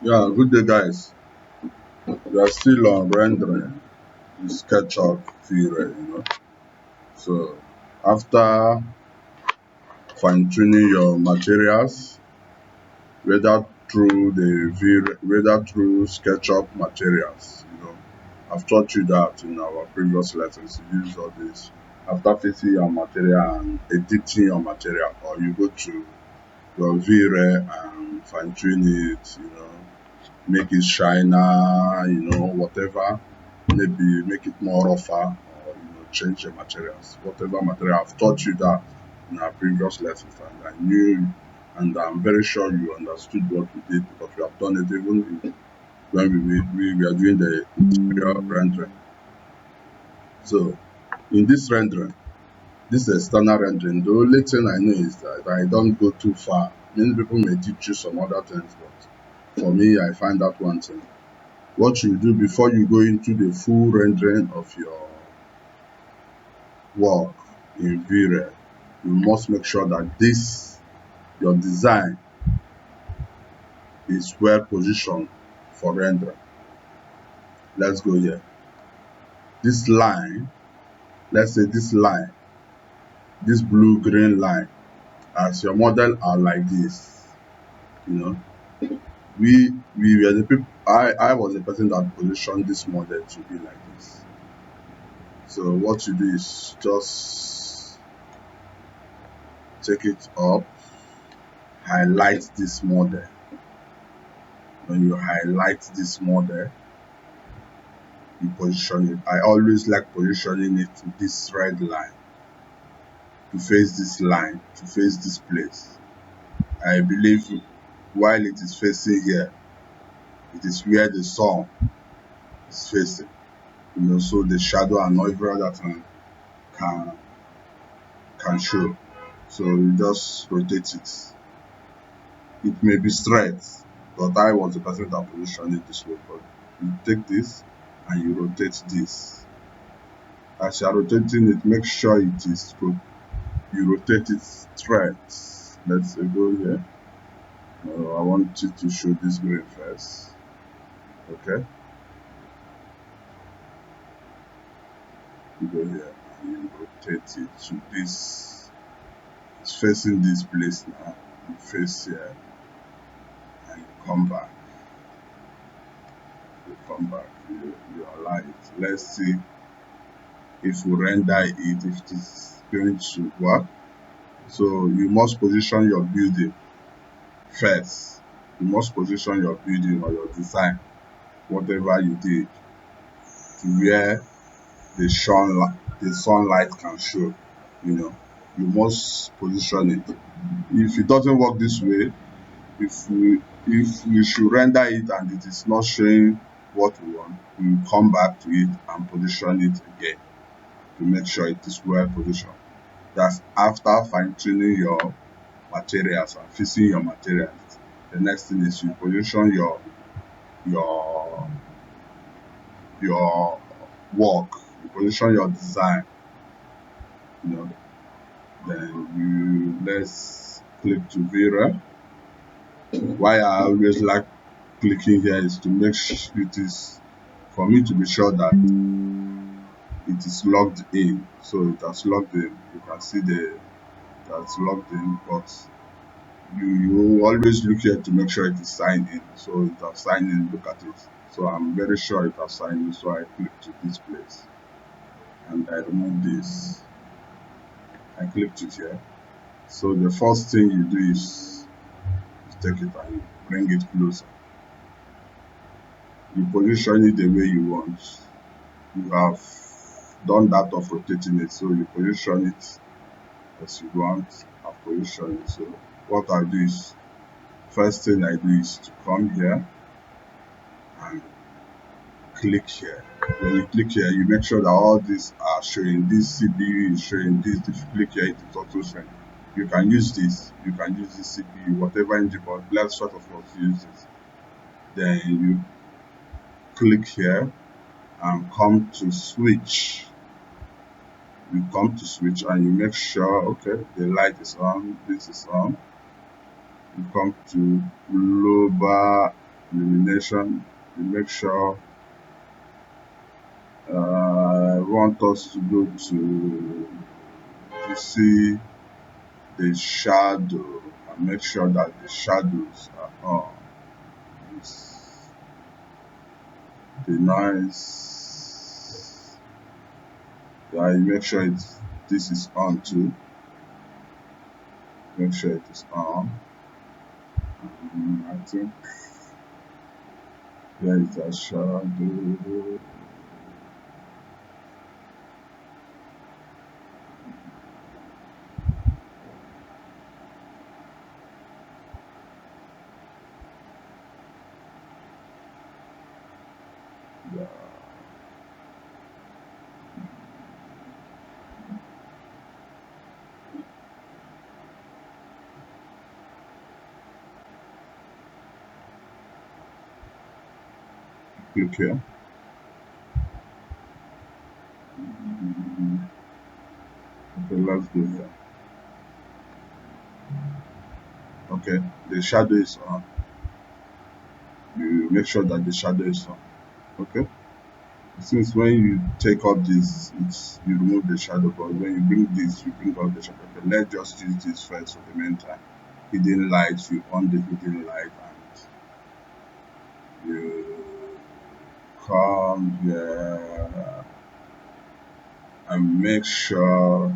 Yeah, good day, guys. We are still on rendering in Sketchup Vray, So, after fine tuning your materials, whether through whether through Sketchup materials, I've taught you that in our previous lessons. You use all this after fixing your material and editing your material, or you go to your Vray and fine tune it, make it shiner, whatever, maybe make it more rougher, or change the materials, whatever material. I've taught you that in our previous lessons, and I knew, and I'm very sure you understood what we did because we have done it even when we were doing the interior rendering. So in this rendering, this external rendering, the only thing I know is that I don't go too far. Many people may teach you some other things, but for me, I find that one thing. What you do before you go into the full rendering of your work in Vray, you must make sure that your design is well positioned for rendering. Let's go here. This line, let's say this line, this blue-green line, as your model are like this, we were the people, I was the person that positioned this model to be like this. So what you do is just take it up, highlight this model. When you highlight this model, you position it. I always like positioning it to this red line, to face this line, to face this place. I believe while it is facing here, it is where the sun is facing. So the shadow and every other thing can show. So you just rotate it. It may be straight, but I was the person that positioned it this way. But you take this and you rotate this. As you are rotating it, make sure you rotate it straight. Let's say go here. I want you to show this green first. Okay. You go here and you rotate it to this. It's facing this place now. You face here and you come back. You allow it. Let's see if we render it, if it is going to work. So you must position your building first. You must position your building or your design, whatever you did, to where the sunlight can show. You must position it. If it doesn't work this way, if we should render it and it is not showing what we want, we will come back to it and position it again to make sure it is well positioned. That's after fine-tuning your materials and fixing your materials. The next thing is you position your work, you position your design. Then let's click to Vray. Why I always like clicking here is to make sure it is for me to be sure that it is logged in. So it has logged in. You can see that's logged in, but you always look here to make sure it is signed in. So it has signed in. Look at it. So I'm very sure it has signed in. So I click to this place and I remove this. I clicked it here. So the first thing you do is take it and you bring it closer. You position it the way you want. You have done that of rotating it, so you position it as you want. I've positioned it. So what I do is, first thing I do is to come here and click here. When you click here, you make sure that all these are showing. This CPU is showing this. If you click here, it is also showing. You can use this. You can use this CPU, whatever engine, but let's sort of use this. Then you click here and come to switch. You come to switch and you make sure, okay, the light is on, this is on. You come to global illumination. You make sure want us to go to see the shadow and make sure that the shadows are on. The noise, yeah, you make sure this is on too. Make sure it is on. I think there is a shadow. Yeah. Click here. Okay, let's go here. Okay, the shadow is on. You make sure that the shadow is on. Okay. Since when you take off this, you remove the shadow, but when you bring this, you bring out the shadow. Okay, let's just use this first for the meantime. Hidden light, you on the hidden light and you come here and make sure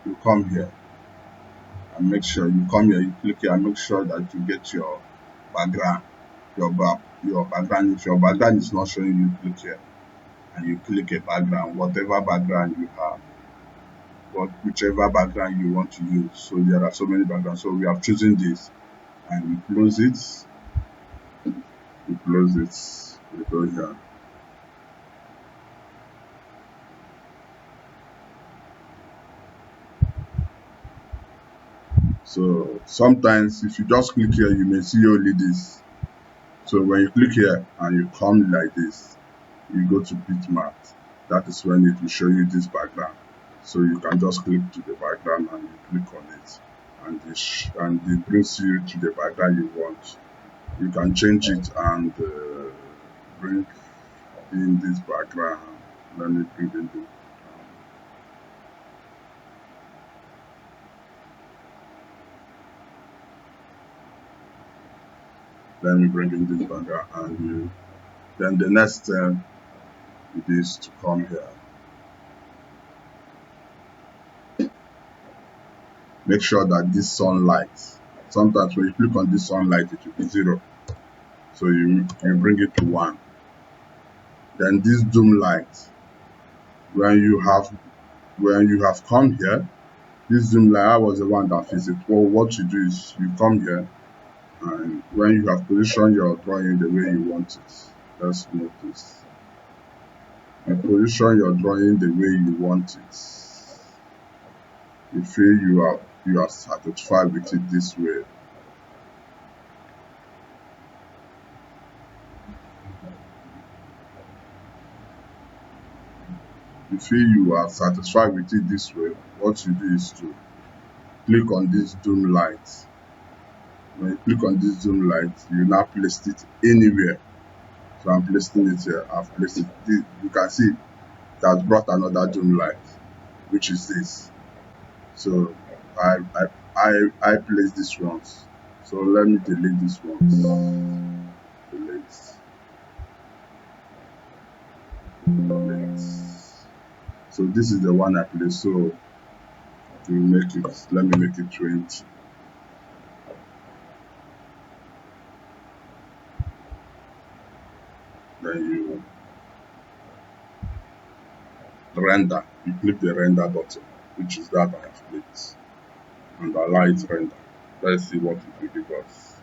you come here and make sure you come here, you click here and make sure that you get your background, your background. If your background is not showing, you click here and you click a background, whatever background you have, whichever background you want to use. So there are so many backgrounds. So we have chosen this and you close it. You close it. You go here. So sometimes if you just click here, you may see only this. So when you click here and you come like this, you go to bitmap. That is when it will show you this background. So you can just click to the background and you click on it, and it brings you to the background you want. You can change it and bring in this background. Let me bring in the background and then the next step is to come here. Make sure that this sunlight, sometimes when you click on this sunlight, it will be 0. So you bring it to 1. Then this zoom light, when you have come here, this zoom light, I was the one that fixed it. Well, what you do is you come here and when you have positioned your drawing the way you want it, let's move this. You position your drawing the way you want it. You feel you are satisfied with it this way. You feel you are satisfied with it this way, what you do is to click on this zoom light. When you click on this zoom light, you now place it anywhere. So I'm placing it here. I've placed it. You can see it has brought another zoom light, which is this. So I place this once. So let me delete this once. Delete. So this is the one I placed. So to make it, let me make it 20. Then you render. You click the render button, which is that I have clicked, and allow it render. Let's see what it will give us.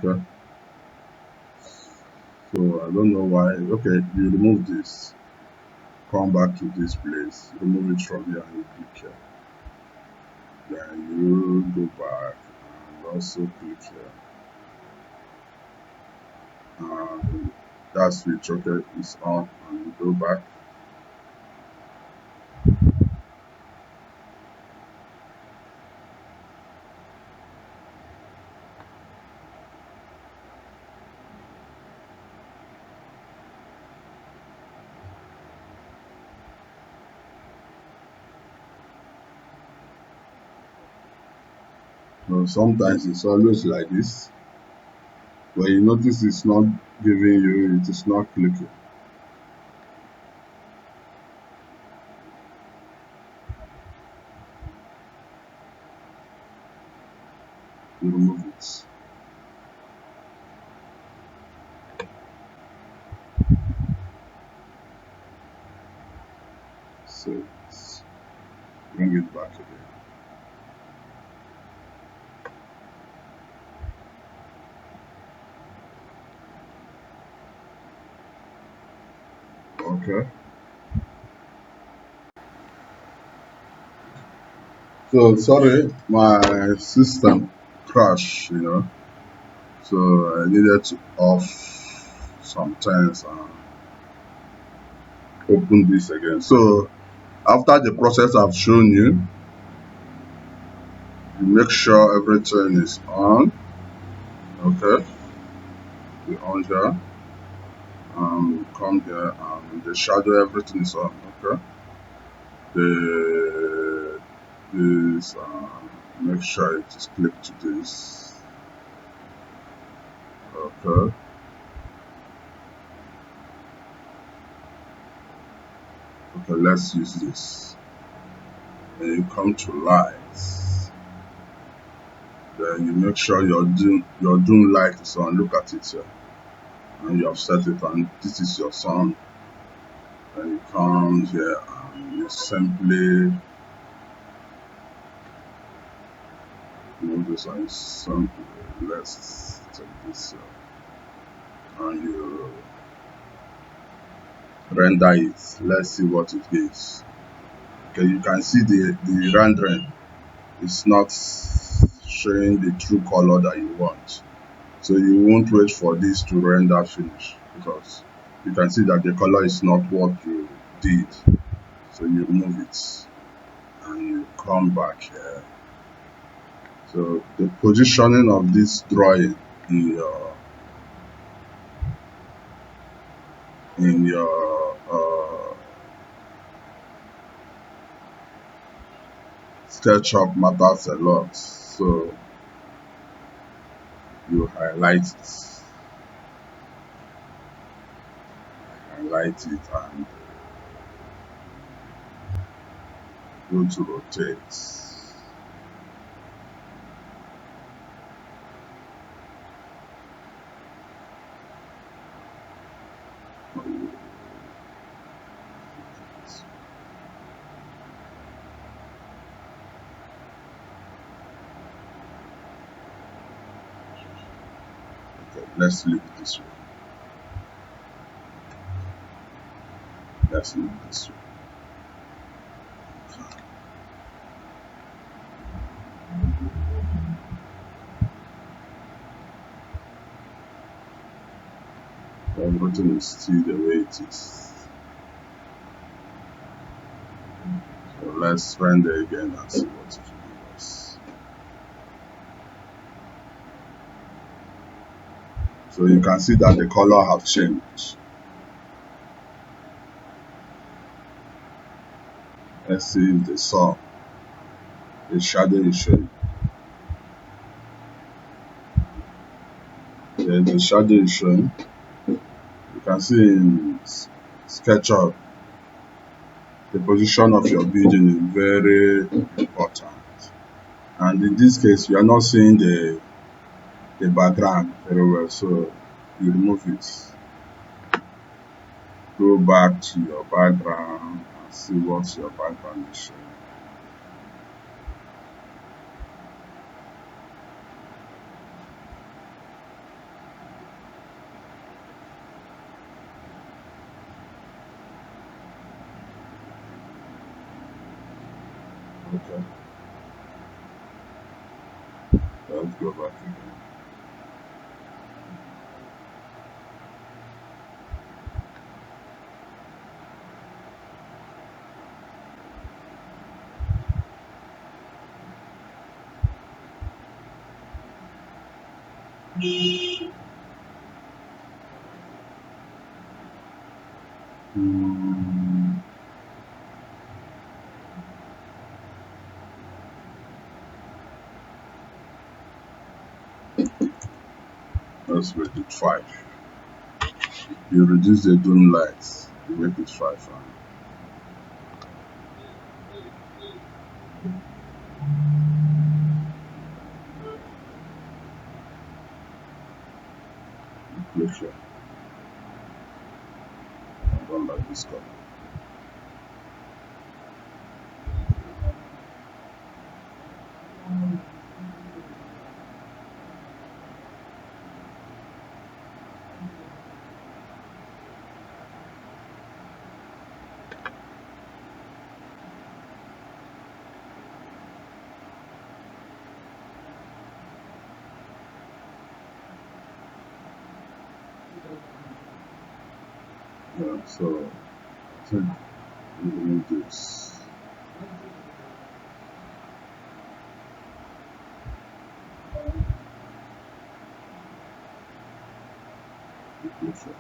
Okay. So I don't know why. Okay, you remove this, come back to this place, remove it from here and you click here. Then you go back and also click here. And that switch, okay, is on, and you go back. So sometimes it's always like this. When you notice it's not giving you, it is not clicking. You remove it. So bring it back again. Okay. So sorry, my system crashed, So I needed to off sometimes and open this again. So after the process I've shown you, you make sure everything is on. Okay. You on here. Come here and the shadow, everything is on. Okay. The this make sure it is clicked to this. Okay. Okay, let's use this. Then you come to lights. Then you make sure your doom light is on. Look at it here. And you have set it on. This is your sun. Then you come here and you simply move this on. Simply let's take this here. And you render it. Let's see what it gives. Okay, you can see the rendering is not showing the true color that you want. So you won't wait for this to render finish, because you can see that the color is not what you did. So you remove it and you come back here. So the positioning of this drawing in your Sketchup matters a lot. So you highlight it and go to rotate. Okay, let's leave it this way. Let's leave it this way. Everything is still the way it is. So let's render again and see what it will give us. So you can see that the color have changed. Let's see if the sun, the shadow is showing. Yeah, the shadow is showing. You can see in SketchUp, the position of your building is very important. And in this case, you are not seeing the background very well, so you remove it. Go back to your background and see what your background is showing. Okay. Let's go back again. Hmm. Let's make it 5. You reduce the dome lights, you make it 5. Click here. I don't like this color. Yeah, so I think we need this. Click here.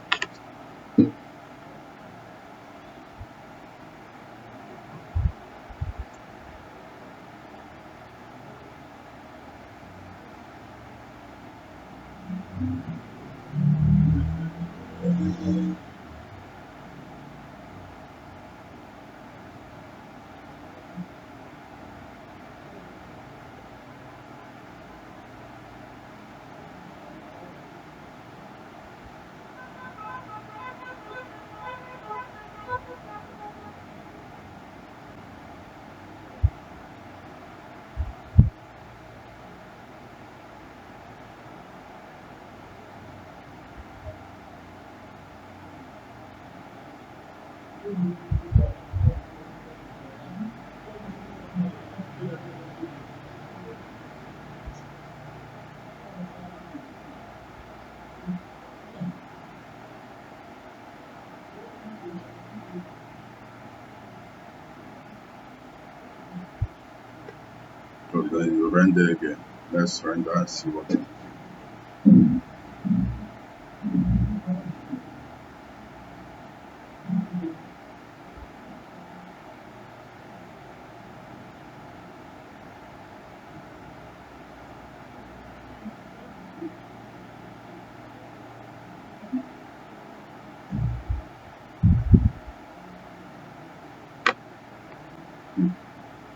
So then you render again. Let's render and see what it is.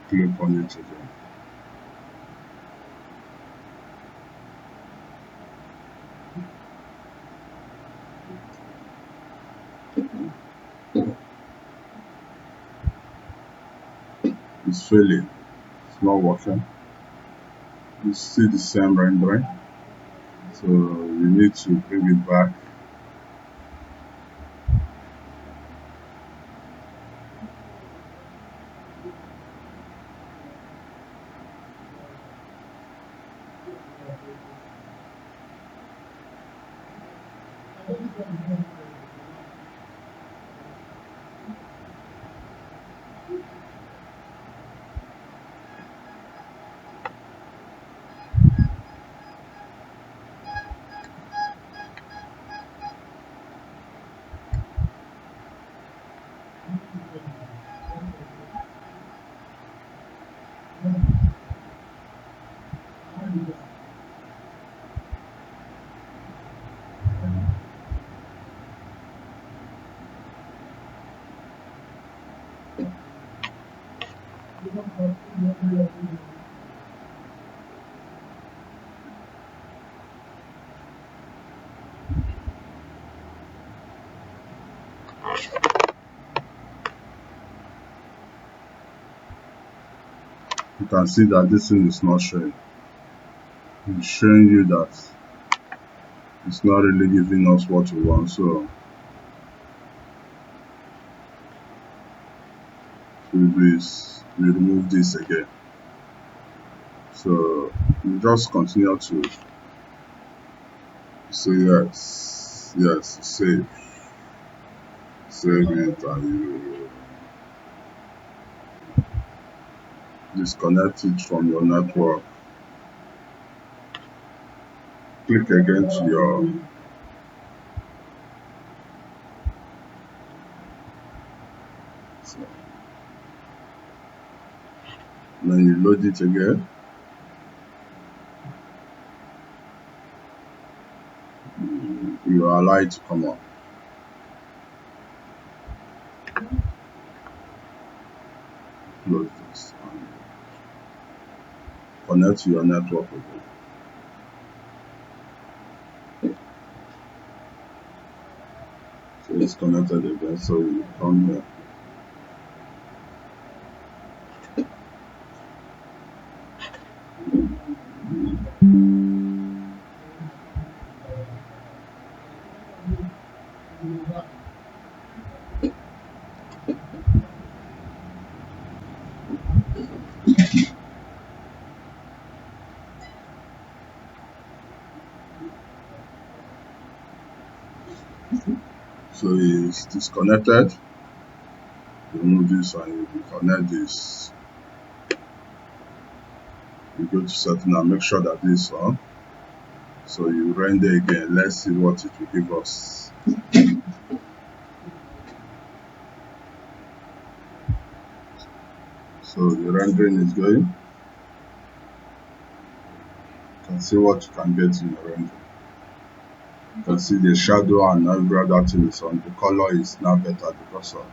Click on it again. It's failing. It's not working. You see the same rendering. So you need to bring it back. You can see that this thing is not showing. It's showing you that it's not really giving us what we want. So we do is we remove this again. So you just continue to say yes, yes, save it, and you disconnect it from your network. Click again to your so, then you load it again. You allow it to come up. Close this and connect to your network again. So it's connected again. So you come here. So it's disconnected. Remove this and you connect this. You go to setting and make sure that this is on. So you render again. Let's see what it will give us. So the rendering is going. You can see what you can get in the render. You can see the shadow and every other thing is on. The color is now better because of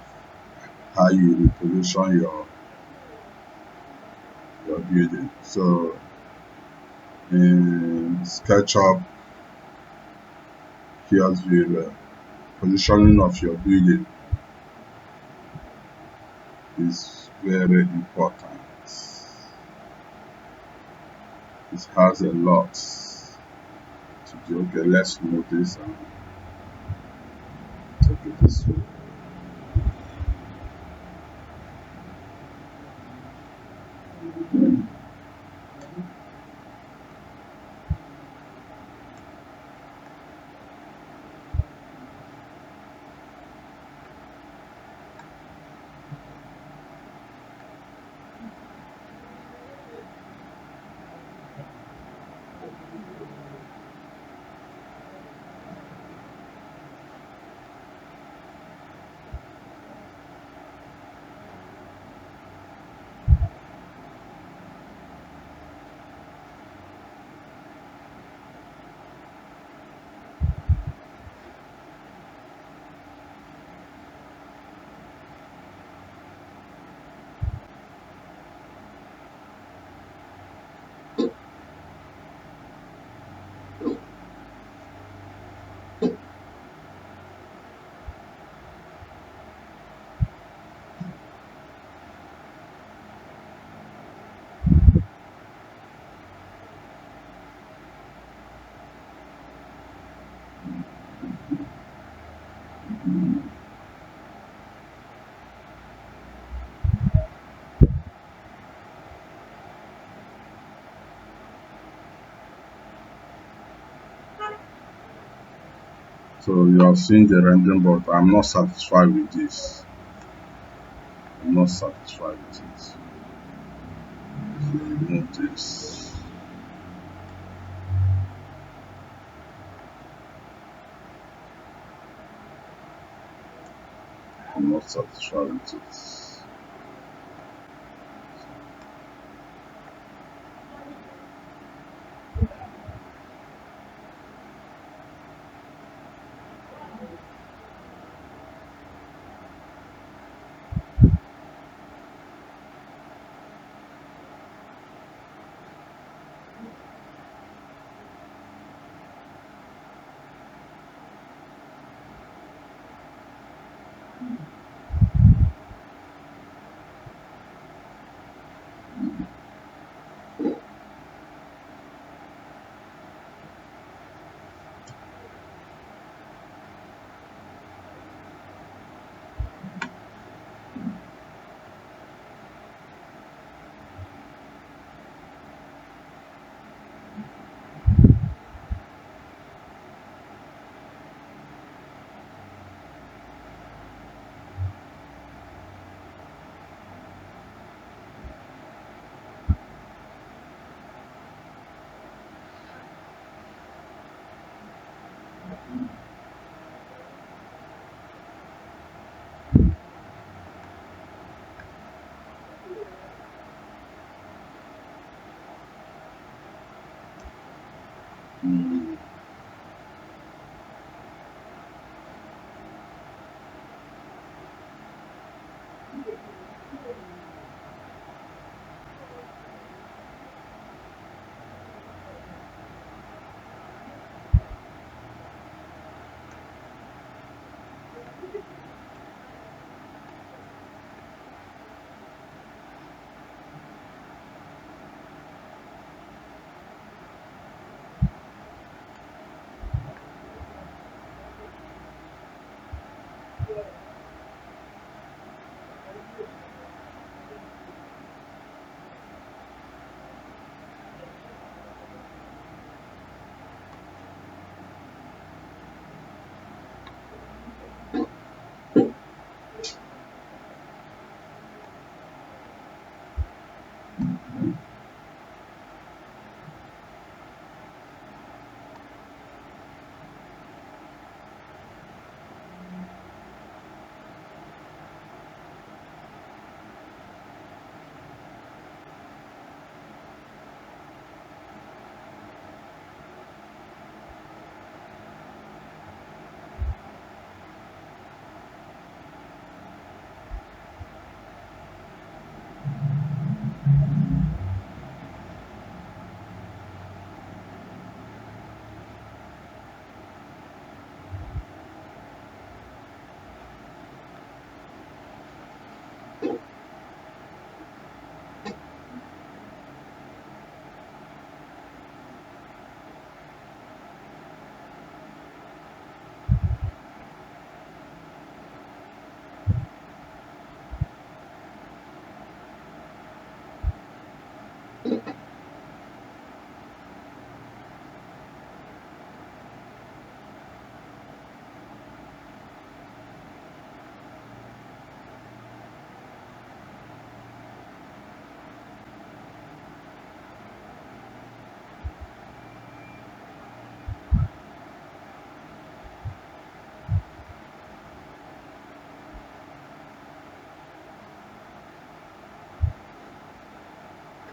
how you reposition your building. So in Sketchup, here's the positioning of your building is very important. It has a lot to do. Okay, let's move this and take it this way. So you have seen the rendering, but I'm not satisfied with this. I'm not satisfied with it. So remove this. I'm not satisfied with it. Mm.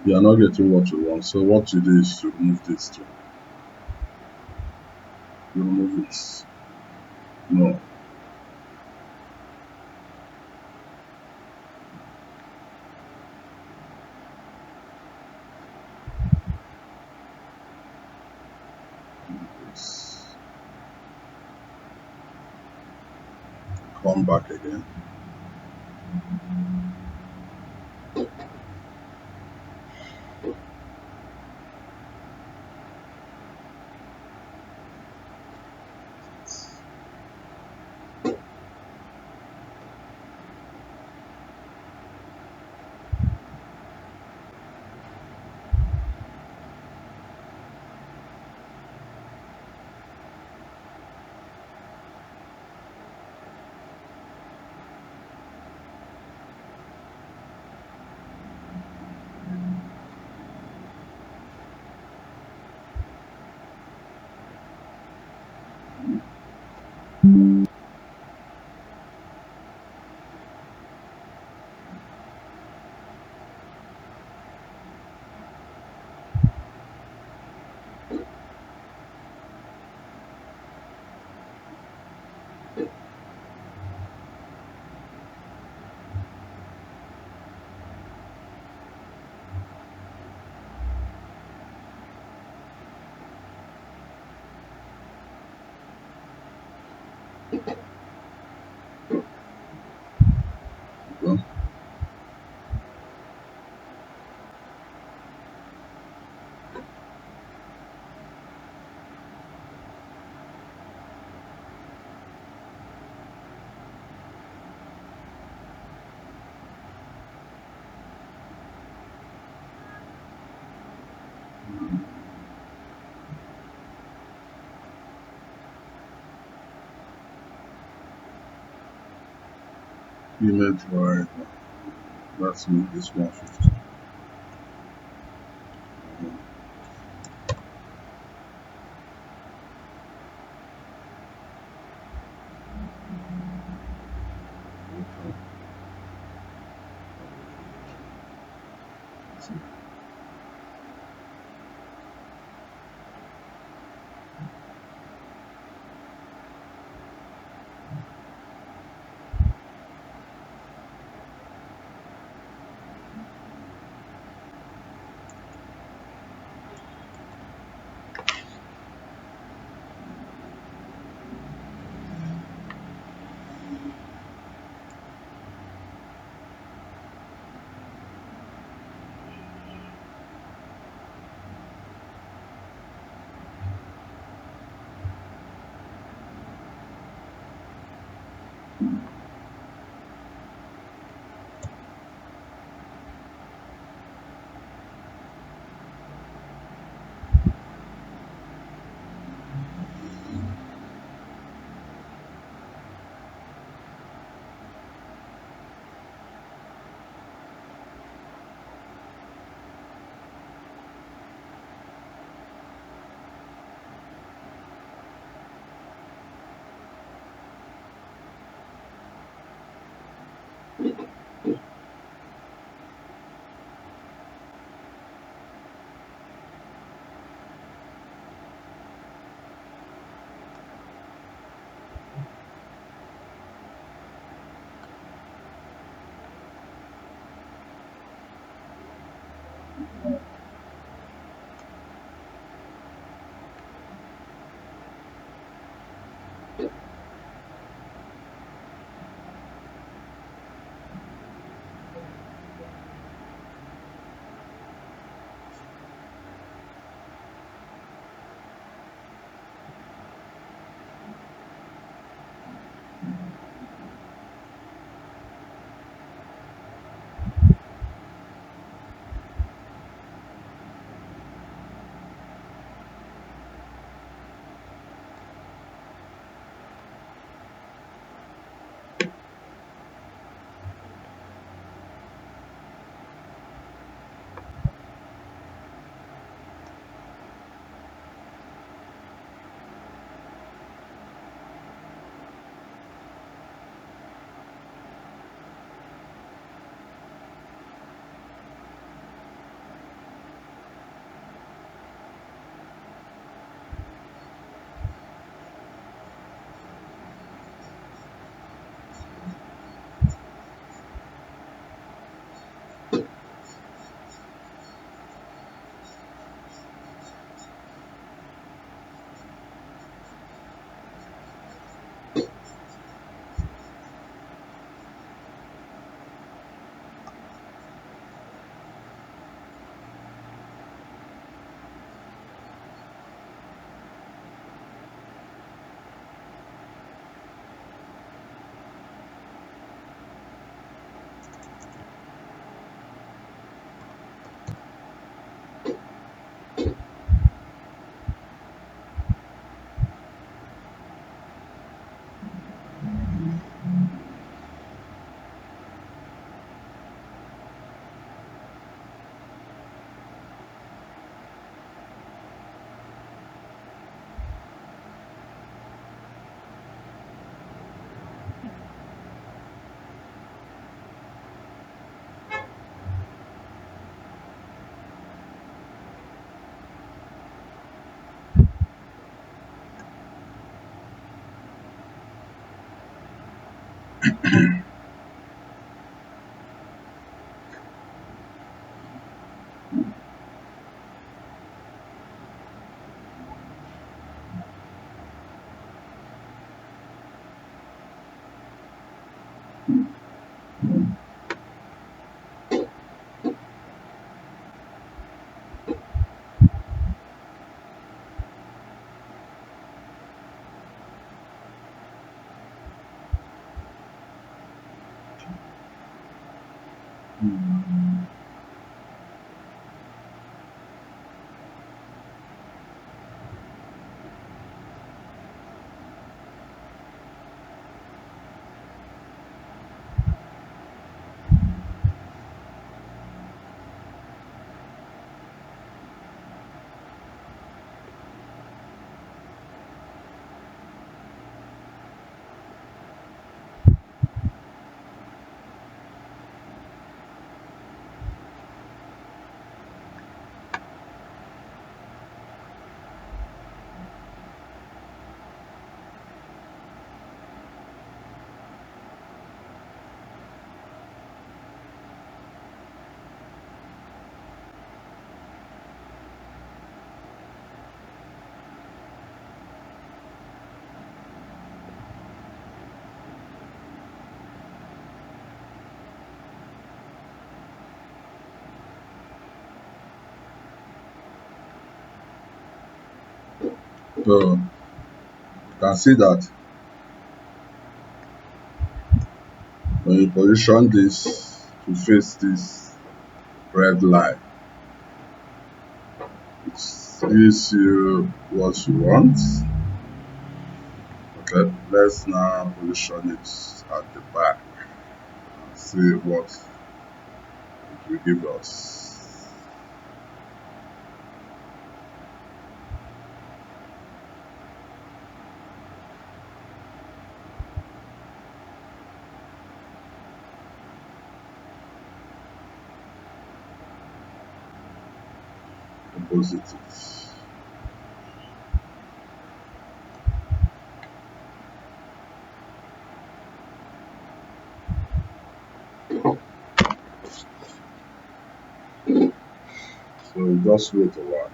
You are not getting what you want. So what you do is to remove this too. You remove it. No. This. Come back again. Go. Image right. That's me. This 150. So you can see that when you position this to face this red line, it gives you what you want. Okay, let's now position it at the back and see what it will give us. Positive. So just wait a while.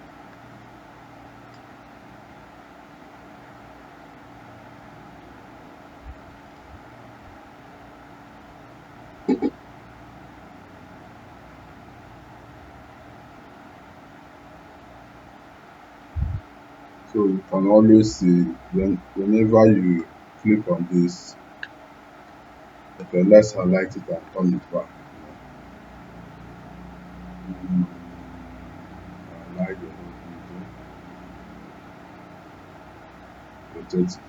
So you can always see whenever you click on this, okay, let's highlight it and turn it back. Highlight the whole video, rotate it.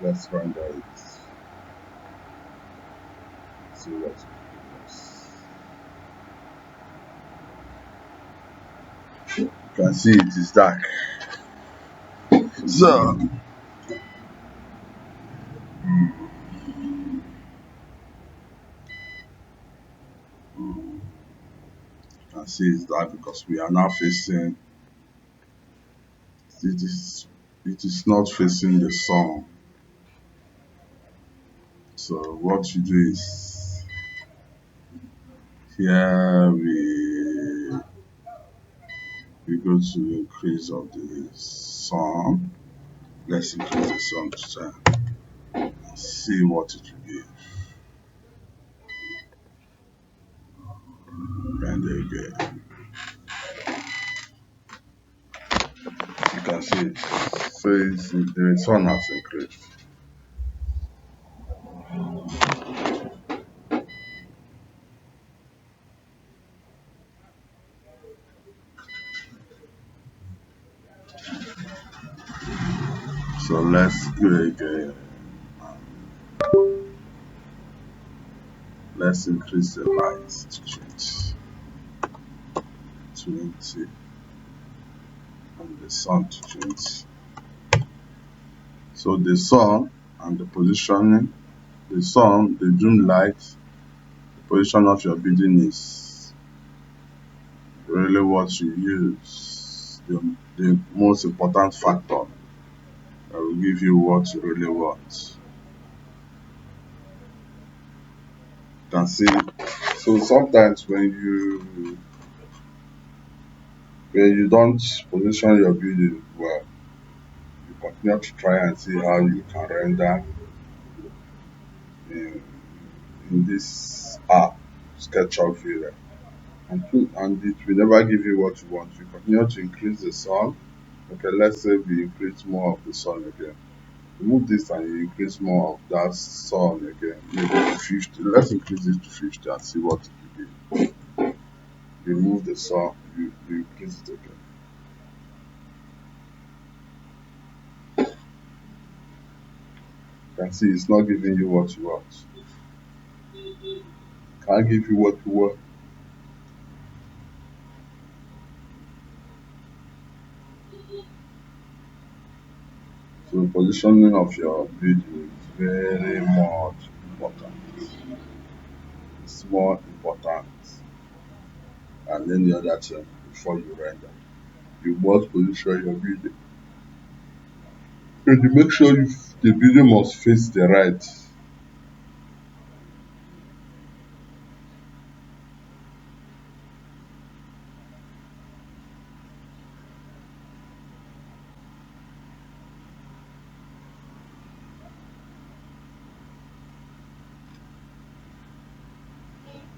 Let's render it. See what it gives. You can see it is dark. So you can see it's dark because we are now facing it is not facing the sun. So what you do is here we go to increase of the sun. Let's increase the sun to 10. See what it will give. And again, you can see it. So the sun has increased. So let's go again. Let's increase the light to 20 and the sun to 20. So the sun and the positioning, the sun, the dim light, the position of your building is really what you use. The most important factor that will give you what you really want. You can see. So sometimes when you don't position your building well, you continue to try and see how you can render in, in this app, Sketchup Vray. And it will never give you what you want. You continue to increase the sun. Okay, let's say we increase more of the sun again. Remove this and you increase more of that sun again, maybe to 50. Let's increase it to 50 and see what it will be. Remove the sun, you increase it again. You can see it's not giving you what you want. Can't give you what you want. So positioning of your video is very much important. It's more important than any other thing before you render. You must position your video. And you make sure the video must face the right.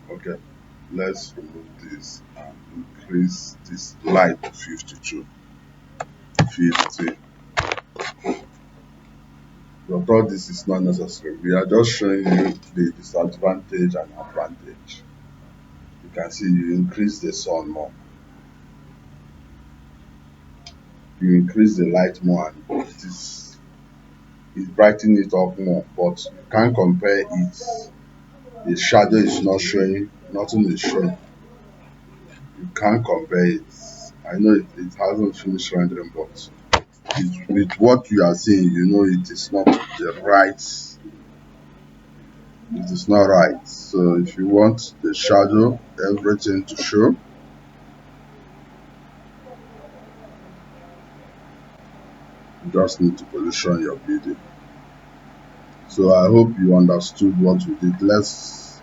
Okay, let's remove this and increase this light to 52. 50. But all this is not necessary. We are just showing you the disadvantage and advantage. You can see you increase the sun more, you increase the light more, and it brightens it up more. But you can't compare it. The shadow is not showing, nothing is showing. You can't compare it. I know it hasn't finished rendering, but with what you are seeing, you know it is not the right. It is not right. So if you want the shadow, everything to show, you just need to position your video. So I hope you understood what we did. Let's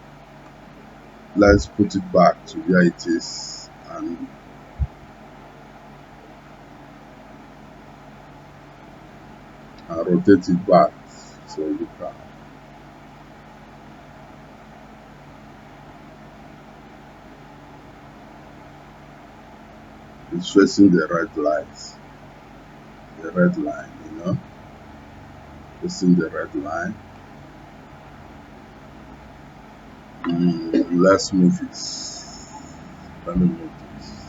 put it back to where it is and rotate it back so you can. It's facing the red light, the red line, facing the red line. Let's move it. Let me move this.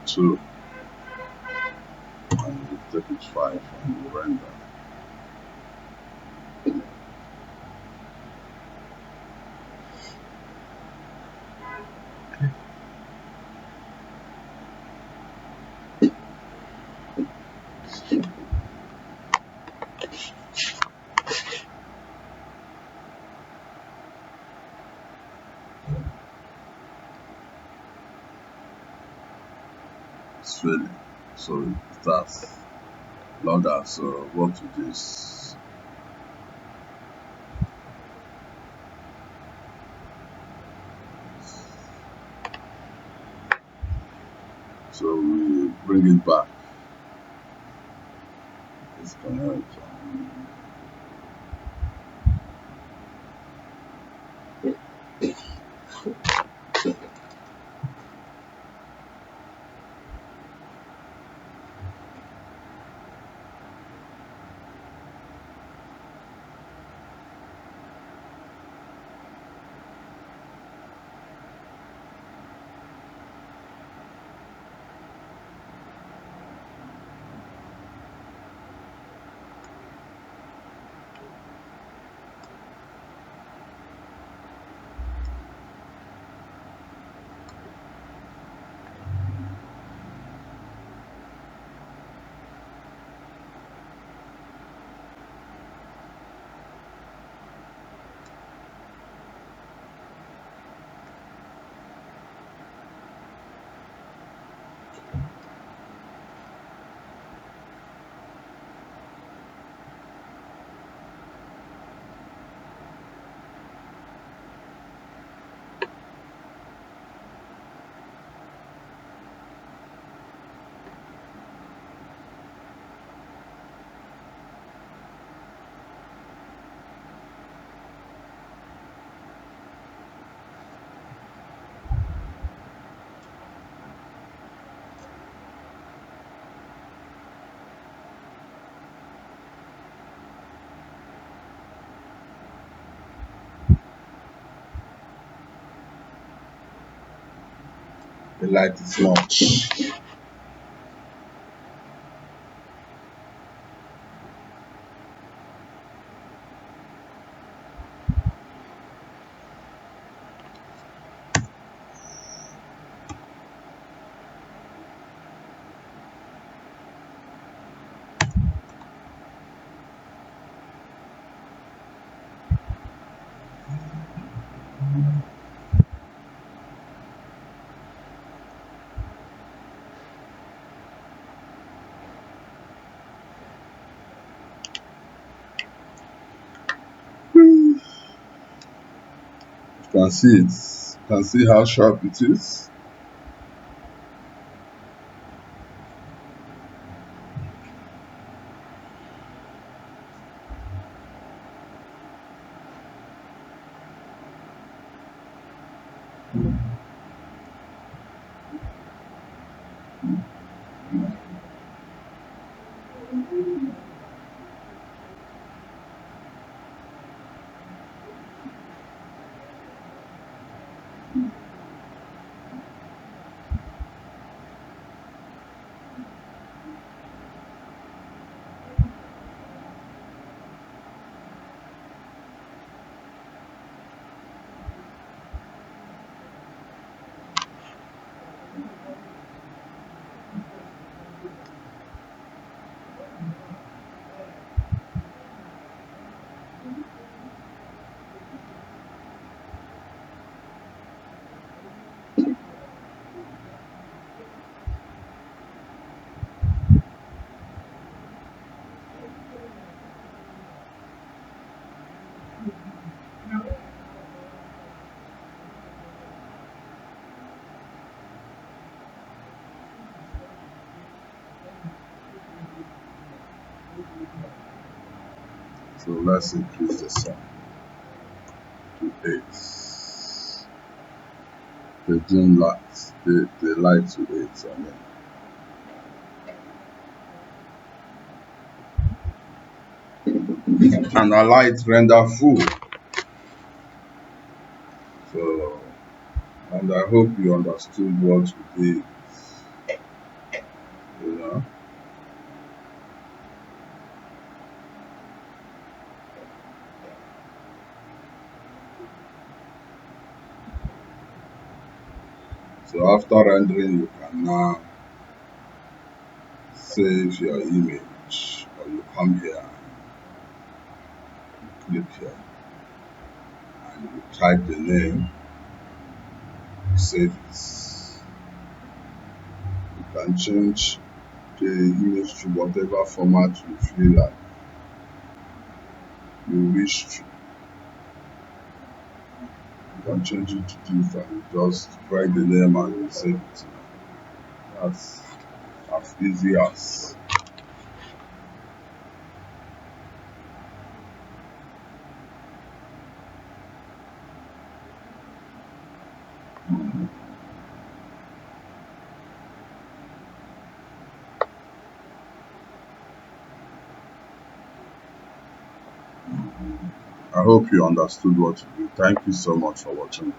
Two, and you take it 5 and you render. It's failing. So it starts longer. So what to do is so we bring it back. Disconnect. The light is not. can see it. You can see how sharp it is. So let's increase the sound to 8. The dim lights, the light to 8. And I light render full. So, and I hope you understood what we did. You know. So after rendering, you can now save your image, or you come here, click here, and you type the name, you save it. You can change the image to whatever format you feel like you wish to. You can change it to this and you just write the name and you save it. That's as easy as. I hope you understood what you do. Thank you so much for watching.